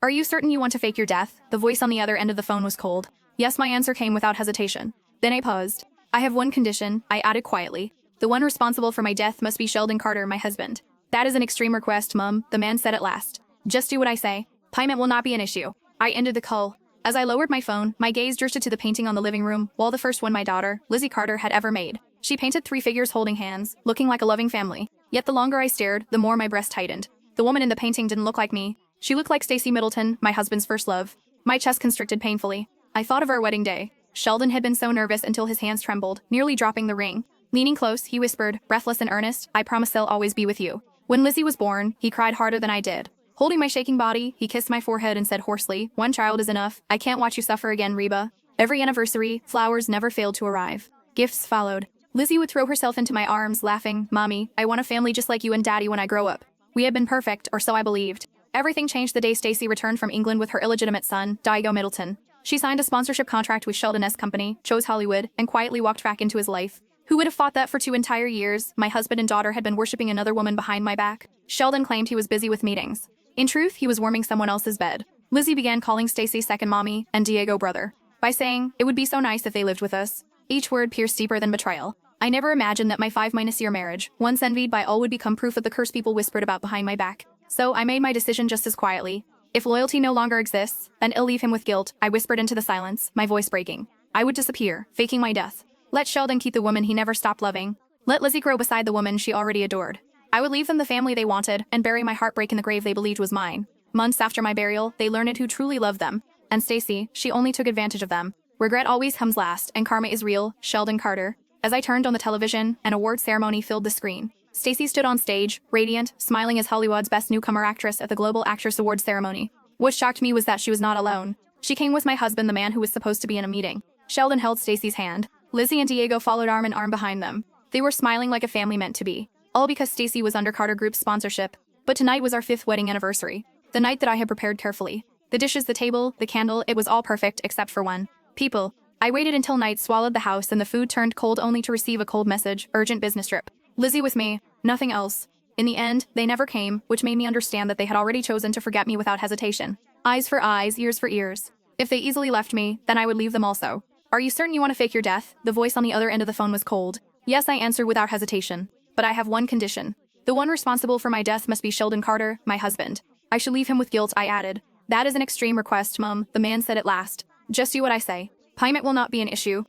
Are you certain you want to fake your death? The voice on the other end of the phone was cold. Yes, my answer came without hesitation. Then I paused. I have one condition, I added quietly. The one responsible for my death must be Sheldon Carter, my husband. That is an extreme request, Mum, the man said at last. Just do what I say. Payment will not be an issue. I ended the call. As I lowered my phone, my gaze drifted to the painting on the living room wall, the first one my daughter, Lizzie Carter, had ever made. She painted three figures holding hands, looking like a loving family. Yet the longer I stared, the more my breast tightened. The woman in the painting didn't look like me. She looked like Stacy Middleton, my husband's first love. My chest constricted painfully. I thought of our wedding day. Sheldon had been so nervous until his hands trembled, nearly dropping the ring. Leaning close, he whispered, breathless and earnest, I promise I'll always be with you. When Lizzie was born, he cried harder than I did. Holding my shaking body, he kissed my forehead and said hoarsely, one child is enough. I can't watch you suffer again, Reba. Every anniversary, flowers never failed to arrive. Gifts followed. Lizzie would throw herself into my arms, laughing, Mommy, I want a family just like you and Daddy when I grow up. We had been perfect, or so I believed. Everything changed the day Stacy returned from England with her illegitimate son, Diego Middleton. She signed a sponsorship contract with Sheldon's company, chose Hollywood, and quietly walked back into his life. Who would have thought that for 2 entire years, my husband and daughter had been worshipping another woman behind my back? Sheldon claimed he was busy with meetings. In truth, he was warming someone else's bed. Lizzie began calling Stacy second mommy and Diego brother. By saying, it would be so nice if they lived with us. Each word pierced deeper than betrayal. I never imagined that my 5-year marriage, once envied by all, would become proof of the curse people whispered about behind my back. So I made my decision just as quietly. If loyalty no longer exists, then I'll leave him with guilt, I whispered into the silence, my voice breaking. I would disappear, faking my death. Let Sheldon keep the woman he never stopped loving. Let Lizzie grow beside the woman she already adored. I would leave them the family they wanted and bury my heartbreak in the grave they believed was mine. Months after my burial, they learned who truly loved them. And Stacy, she only took advantage of them. Regret always comes last, and karma is real, Sheldon Carter. As I turned on the television, an award ceremony filled the screen. Stacy stood on stage, radiant, smiling as Hollywood's best newcomer actress at the Global Actress Awards ceremony. What shocked me was that she was not alone. She came with my husband, the man who was supposed to be in a meeting. Sheldon held Stacy's hand. Lizzie and Diego followed arm in arm behind them. They were smiling like a family meant to be. All because Stacy was under Carter Group's sponsorship. But tonight was our 5th wedding anniversary. The night that I had prepared carefully. The dishes, the table, the candle, it was all perfect except for one. People. I waited until night swallowed the house and the food turned cold only to receive a cold message, urgent business trip. Lizzie with me, nothing else. In the end, they never came, which made me understand that they had already chosen to forget me without hesitation. Eyes for eyes, ears for ears. If they easily left me, then I would leave them also. Are you certain you want to fake your death? The voice on the other end of the phone was cold. Yes, I answered without hesitation. But I have one condition. The one responsible for my death must be Sheldon Carter, my husband. I shall leave him with guilt, I added. That is an extreme request, Mum, the man said at last. Just do what I say. Payment will not be an issue.